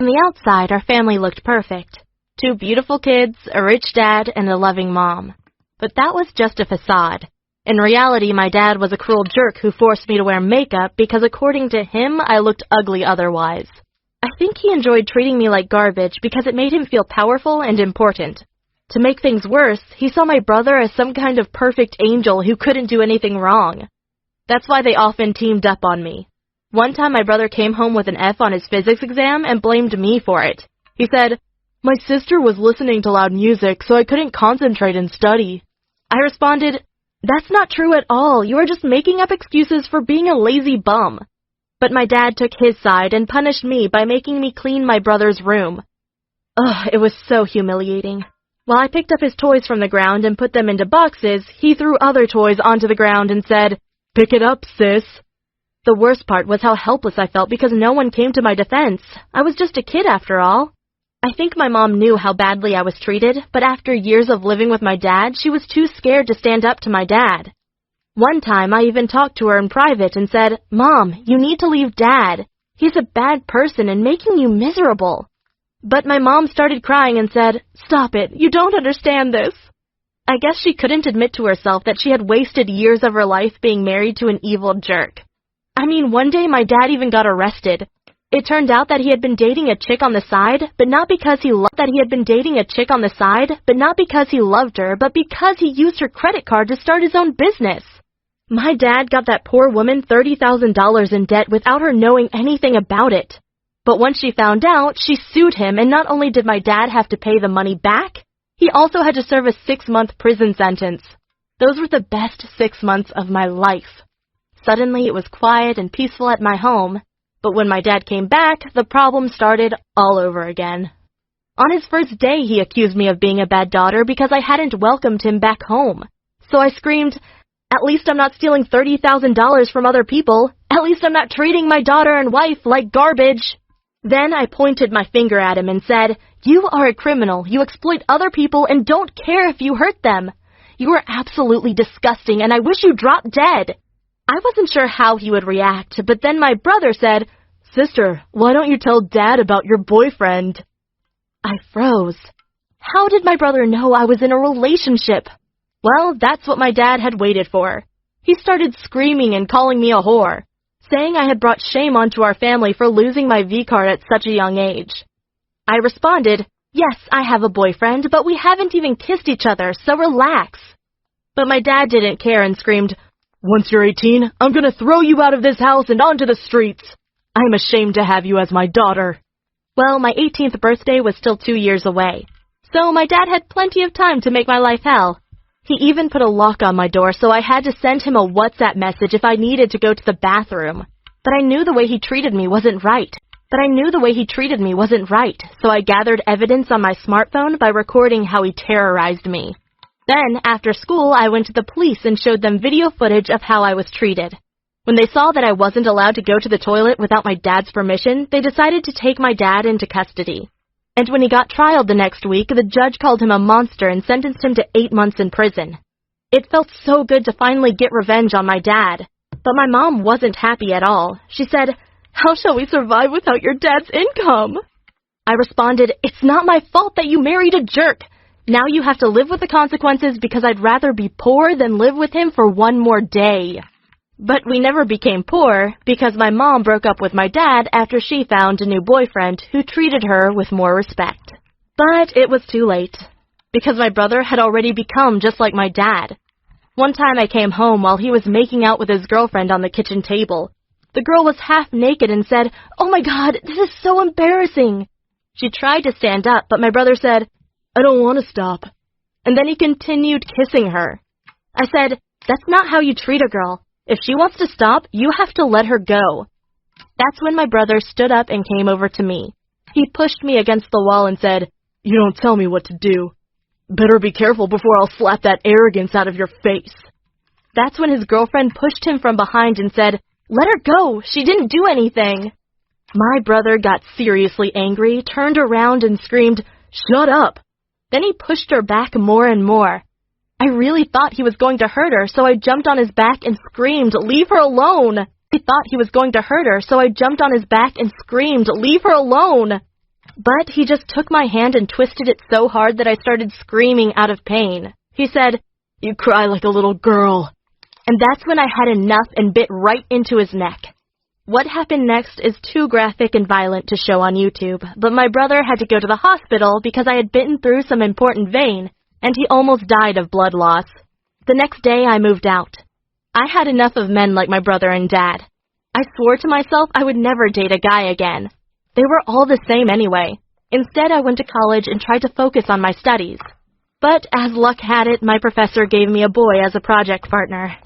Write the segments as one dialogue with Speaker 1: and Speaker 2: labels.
Speaker 1: On the outside, our family looked perfect. 2 beautiful kids, a rich dad, and a loving mom. But that was just a facade. In reality, my dad was a cruel jerk who forced me to wear makeup because according to him, I looked ugly otherwise. I think he enjoyed treating me like garbage because it made him feel powerful and important. To make things worse, he saw my brother as some kind of perfect angel who couldn't do anything wrong. That's why they often teamed up on me. One time my brother came home with an F on his physics exam and blamed me for it. He said, "My sister was listening to loud music, so I couldn't concentrate and study." I responded, "That's not true at all. You are just making up excuses for being a lazy bum." But my dad took his side and punished me by making me clean my brother's room. Ugh, it was so humiliating. While I picked up his toys from the ground and put them into boxes, he threw other toys onto the ground and said, "Pick it up, sis." The worst part was how helpless I felt because no one came to my defense. I was just a kid after all. I think my mom knew how badly I was treated, but after years of living with my dad, she was too scared to stand up to my dad. One time, I even talked to her in private and said, "Mom, you need to leave Dad. He's a bad person and making you miserable." But my mom started crying and said, "Stop it, you don't understand this." I guess she couldn't admit to herself that she had wasted years of her life being married to an evil jerk. I mean, one day my dad even got arrested. It turned out that he had been dating a chick on the side, but not because he loved her, but because he used her credit card to start his own business. My dad got that poor woman $30,000 in debt without her knowing anything about it. But once she found out, she sued him, and not only did my dad have to pay the money back, he also had to serve a 6-month prison sentence. Those were the best 6 months of my life. Suddenly, it was quiet and peaceful at my home, but when my dad came back, the problem started all over again. On his first day, he accused me of being a bad daughter because I hadn't welcomed him back home. So I screamed, "At least I'm not stealing $30,000 from other people. At least I'm not treating my daughter and wife like garbage." Then I pointed my finger at him and said, "You are a criminal. You exploit other people and don't care if you hurt them. You are absolutely disgusting, and I wish you dropped dead." I wasn't sure how he would react, but then my brother said, "Sister, why don't you tell Dad about your boyfriend?" I froze. How did my brother know I was in a relationship? Well, that's what my dad had waited for. He started screaming and calling me a whore, saying I had brought shame onto our family for losing my V-card at such a young age. I responded, "Yes, I have a boyfriend, but we haven't even kissed each other, so relax." But my dad didn't care and screamed, "Once you're 18, I'm gonna throw you out of this house and onto the streets. I'm ashamed to have you as my daughter." Well, my 18th birthday was still 2 years away, so my dad had plenty of time to make my life hell. He even put a lock on my door, so I had to send him a WhatsApp message if I needed to go to the bathroom. But I knew the way he treated me wasn't right. So I gathered evidence on my smartphone by recording how he terrorized me. Then, after school, I went to the police and showed them video footage of how I was treated. When they saw that I wasn't allowed to go to the toilet without my dad's permission, they decided to take my dad into custody. And when he got trialed the next week, the judge called him a monster and sentenced him to 8 months in prison. It felt so good to finally get revenge on my dad. But my mom wasn't happy at all. She said, "How shall we survive without your dad's income?" I responded, "It's not my fault that you married a jerk. Now you have to live with the consequences because I'd rather be poor than live with him for one more day." But we never became poor because my mom broke up with my dad after she found a new boyfriend who treated her with more respect. But it was too late, because my brother had already become just like my dad. One time I came home while he was making out with his girlfriend on the kitchen table. The girl was half naked and said, "Oh my God, this is so embarrassing." She tried to stand up, but my brother said, "I don't want to stop." And then he continued kissing her. I said, "That's not how you treat a girl. If she wants to stop, you have to let her go." That's when my brother stood up and came over to me. He pushed me against the wall and said, "You don't tell me what to do. Better be careful before I'll slap that arrogance out of your face." That's when his girlfriend pushed him from behind and said, "Let her go. She didn't do anything." My brother got seriously angry, turned around and screamed, "Shut up." Then he pushed her back more and more. I really thought he was going to hurt her, so I jumped on his back and screamed, "Leave her alone." But he just took my hand and twisted it so hard that I started screaming out of pain. He said, "You cry like a little girl." And that's when I had enough and bit right into his neck. What happened next is too graphic and violent to show on YouTube, but my brother had to go to the hospital because I had bitten through some important vein, and he almost died of blood loss. The next day I moved out. I had enough of men like my brother and dad. I swore to myself I would never date a guy again. They were all the same anyway. Instead, I went to college and tried to focus on my studies. But as luck had it, my professor gave me a boy as a project partner.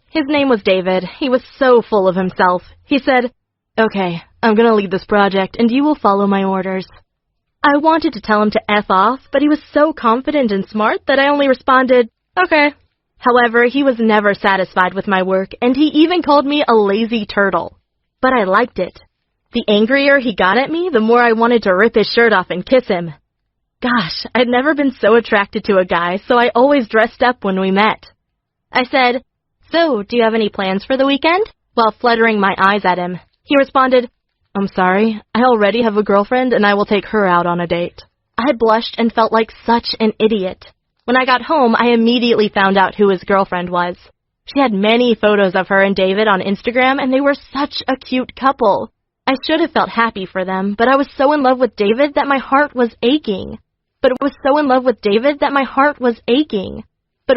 Speaker 1: His name was David. He was so full of himself. He said, "Okay, I'm gonna lead this project and you will follow my orders." I wanted to tell him to F off, but he was so confident and smart that I only responded, "Okay." However, he was never satisfied with my work, and he even called me a lazy turtle. But I liked it. The angrier he got at me, the more I wanted to rip his shirt off and kiss him. Gosh, I'd never been so attracted to a guy, so I always dressed up when we met. I said, "So, do you have any plans for the weekend?" while fluttering my eyes at him. He responded, "I'm sorry, I already have a girlfriend and I will take her out on a date." I blushed and felt like such an idiot. When I got home, I immediately found out who his girlfriend was. She had many photos of her and David on Instagram, and they were such a cute couple. I should have felt happy for them, but I was so in love with David that my heart was aching. But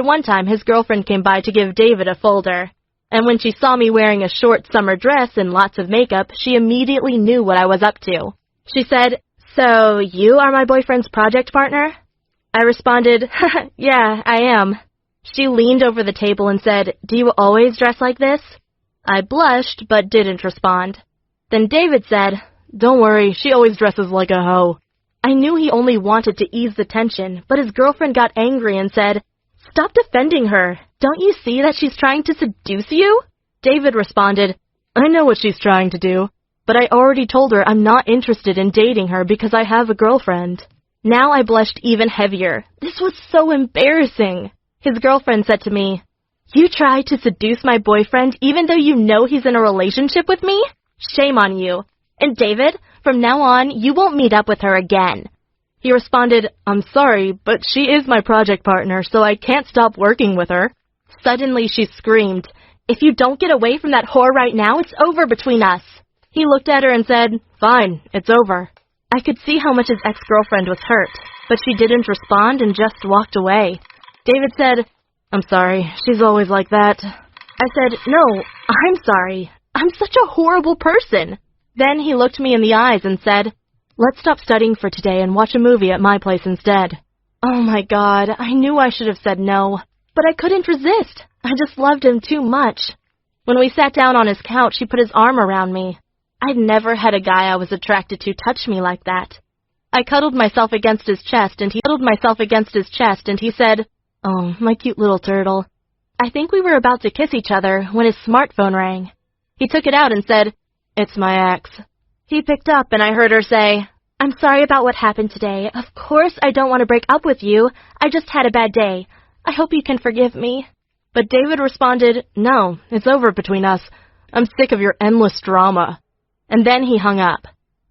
Speaker 1: one time, his girlfriend came by to give David a folder. And when she saw me wearing a short summer dress and lots of makeup, she immediately knew what I was up to. She said, "So, you are my boyfriend's project partner?" I responded, "Yeah, I am." She leaned over the table and said, "Do you always dress like this?" I blushed, but didn't respond. Then David said, "Don't worry, she always dresses like a hoe." I knew he only wanted to ease the tension, but his girlfriend got angry and said, "Stop defending her. Don't you see that she's trying to seduce you?" David responded, "I know what she's trying to do, but I already told her I'm not interested in dating her because I have a girlfriend." Now I blushed even heavier. This was so embarrassing. His girlfriend said to me, "You tried to seduce my boyfriend even though you know he's in a relationship with me? Shame on you. And David, from now on, you won't meet up with her again." He responded, "I'm sorry, but she is my project partner, so I can't stop working with her." Suddenly she screamed, "If you don't get away from that whore right now, it's over between us." He looked at her and said, "Fine, it's over." I could see how much his ex-girlfriend was hurt, but she didn't respond and just walked away. David said, "I'm sorry, she's always like that." I said, "No, I'm sorry. I'm such a horrible person." Then he looked me in the eyes and said, "Let's stop studying for today and watch a movie at my place instead." Oh my God, I knew I should have said no, but I couldn't resist. I just loved him too much. When we sat down on his couch, he put his arm around me. I'd never had a guy I was attracted to touch me like that. I cuddled myself against his chest, and he said, "Oh, my cute little turtle." I think we were about to kiss each other when his smartphone rang. He took it out and said, "It's my ex." He picked up, and I heard her say, "I'm sorry about what happened today. Of course I don't want to break up with you. I just had a bad day. I hope you can forgive me." But David responded, "No, it's over between us. I'm sick of your endless drama." And then he hung up.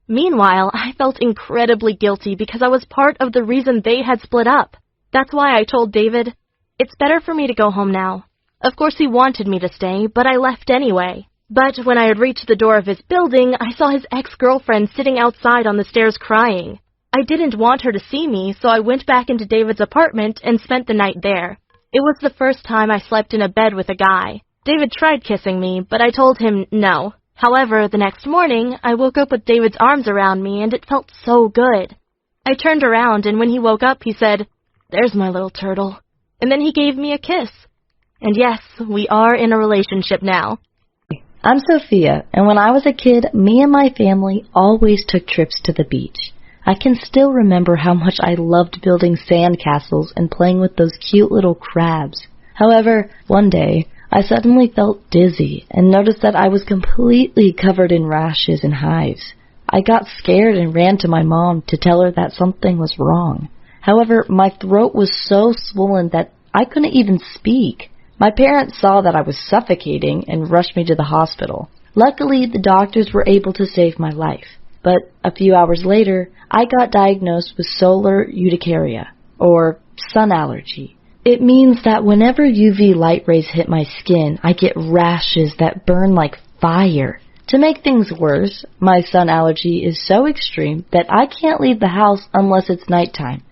Speaker 1: Meanwhile, I felt incredibly guilty because I was part of the reason they had split up. That's why I told David, "It's better for me to go home now." Of course he wanted me to stay, but I left anyway. But when I had reached the door of his building, I saw his ex-girlfriend sitting outside on the stairs crying. I didn't want her to see me, so I went back into David's apartment and spent the night there. It was the first time I slept in a bed with a guy. David tried kissing me, but I told him no. However, the next morning, I woke up with David's arms around me, and it felt so good. I turned around, and when he woke up, he said, "There's my little turtle." And then he gave me a kiss. And yes, we are in a relationship now.
Speaker 2: I'm Sophia, and when I was a kid, me and my family always took trips to the beach. I can still remember how much I loved building sand castles and playing with those cute little crabs. However, one day, I suddenly felt dizzy and noticed that I was completely covered in rashes and hives. I got scared and ran to my mom to tell her that something was wrong. However, my throat was so swollen that I couldn't even speak. My parents saw that I was suffocating and rushed me to the hospital. Luckily, the doctors were able to save my life. But a few hours later, I got diagnosed with solar urticaria, or sun allergy. It means that whenever UV light rays hit my skin, I get rashes that burn like fire. To make things worse, my sun allergy is so extreme that I can't leave the house unless it's nighttime,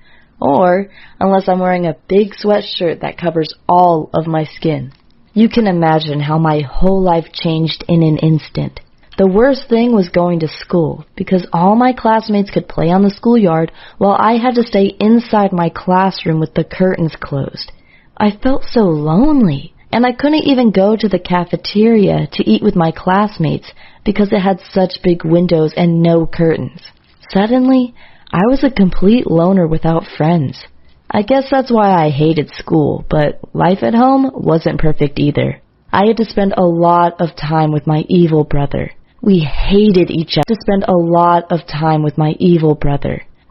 Speaker 2: or unless I'm wearing a big sweatshirt that covers all of my skin. You can imagine how my whole life changed in an instant. The worst thing was going to school, because all my classmates could play on the schoolyard while I had to stay inside my classroom with the curtains closed. I felt so lonely, and I couldn't even go to the cafeteria to eat with my classmates because it had such big windows and no curtains. Suddenly, I was a complete loner without friends. I guess that's why I hated school, but life at home wasn't perfect either. I had to spend a lot of time with my evil brother. We hated each other.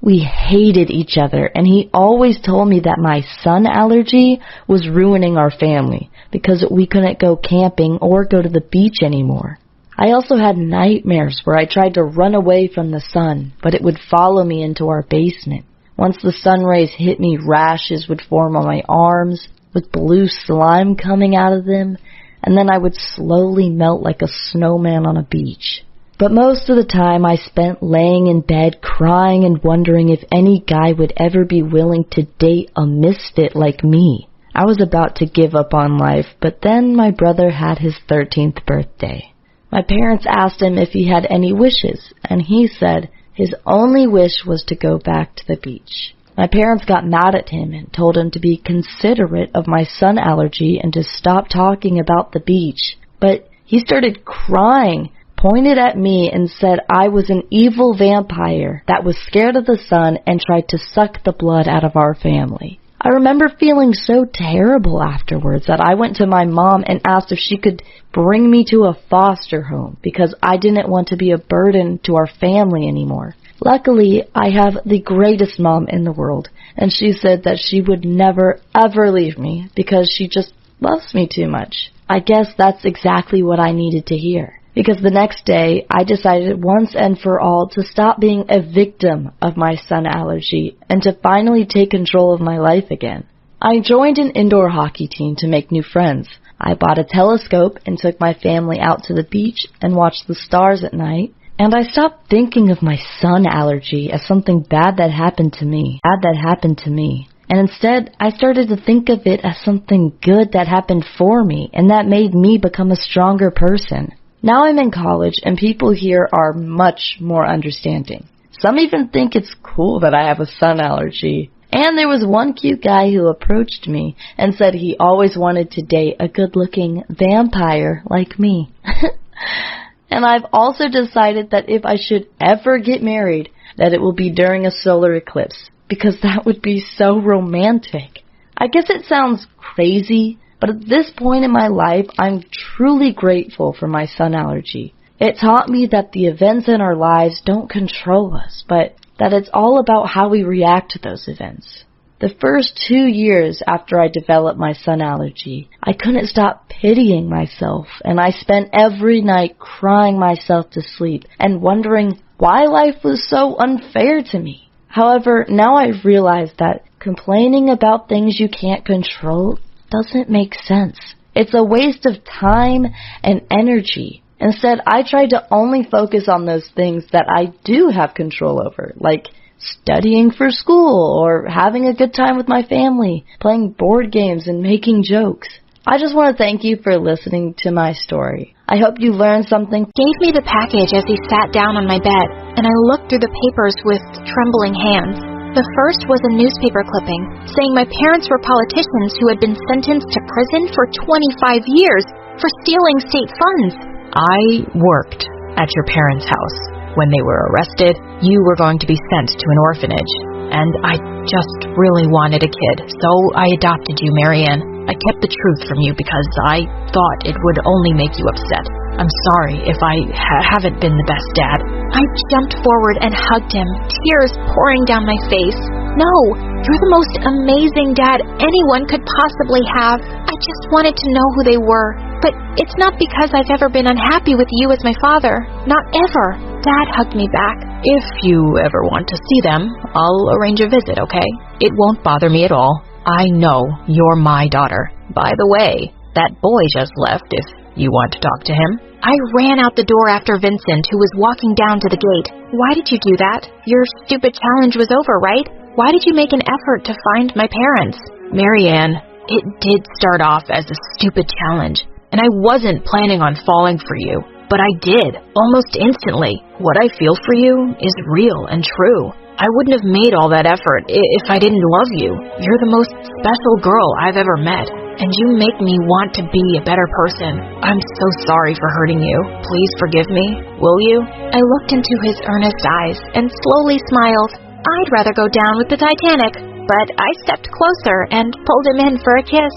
Speaker 2: We hated each other, and he always told me that my sun allergy was ruining our family because we couldn't go camping or go to the beach anymore. I also had nightmares where I tried to run away from the sun, but it would follow me into our basement. Once the sun rays hit me, rashes would form on my arms, with blue slime coming out of them, and then I would slowly melt like a snowman on a beach. But most of the time I spent laying in bed crying and wondering if any guy would ever be willing to date a misfit like me. I was about to give up on life, but then my brother had his 13th birthday. My parents asked him if he had any wishes, and he said his only wish was to go back to the beach. My parents got mad at him and told him to be considerate of my sun allergy and to stop talking about the beach. But he started crying, pointed at me, and said I was an evil vampire that was scared of the sun and tried to suck the blood out of our family. I remember feeling so terrible afterwards that I went to my mom and asked if she could bring me to a foster home because I didn't want to be a burden to our family anymore. Luckily, I have the greatest mom in the world, and she said that she would never, ever leave me because she just loves me too much. I guess that's exactly what I needed to hear, because the next day, I decided once and for all to stop being a victim of my sun allergy and to finally take control of my life again. I joined an indoor hockey team to make new friends. I bought a telescope and took my family out to the beach and watched the stars at night. And I stopped thinking of my sun allergy as something bad that happened to me. And instead, I started to think of it as something good that happened for me and that made me become a stronger person. Now I'm in college and people here are much more understanding. Some even think it's cool that I have a sun allergy. And there was one cute guy who approached me and said he always wanted to date a good-looking vampire like me. And I've also decided that if I should ever get married, that it will be during a solar eclipse, because that would be so romantic. I guess it sounds crazy, but at this point in my life, I'm truly grateful for my sun allergy. It taught me that the events in our lives don't control us, but that it's all about how we react to those events. The first 2 years after I developed my sun allergy, I couldn't stop pitying myself, and I spent every night crying myself to sleep and wondering why life was so unfair to me. However, now I've realized that complaining about things you can't control doesn't make sense. It's a waste of time and energy. Instead, I try to only focus on those things that I do have control over, like studying for school or having a good time with my family, playing board games and making jokes. I just want to thank you for listening to my story. I hope you learned something.
Speaker 3: Gave me the package as he sat down on my bed, and I looked through the papers with trembling hands. The first was a newspaper clipping saying my parents were politicians who had been sentenced to prison for 25 years for stealing state funds.
Speaker 4: I worked at your parents' house. When they were arrested, you were going to be sent to an orphanage, and I just really wanted a kid, so I adopted you, Marianne. I kept the truth from you because I thought it would only make you upset. I'm sorry if I haven't been the best dad.
Speaker 3: I jumped forward and hugged him, tears pouring down my face. No, you're the most amazing dad anyone could possibly have. I just wanted to know who they were. But it's not because I've ever been unhappy with you as my father. Not ever. Dad hugged me back.
Speaker 4: If you ever want to see them, I'll arrange a visit, okay? It won't bother me at all. I know you're my daughter. By the way, that boy just left if you want to talk to him.
Speaker 3: I ran out the door after Vincent, who was walking down to the gate. Why did you do that? Your stupid challenge was over, right? Why did you make an effort to find my parents?
Speaker 4: Marianne, it did start off as a stupid challenge, and I wasn't planning on falling for you, but I did, almost instantly. What I feel for you is real and true. I wouldn't have made all that effort if I didn't love you. You're the most special girl I've ever met, and you make me want to be a better person. I'm so sorry for hurting you. Please forgive me, will you?
Speaker 3: I looked into his earnest eyes and slowly smiled. I'd rather go down with the Titanic, but I stepped closer and pulled him in for a kiss.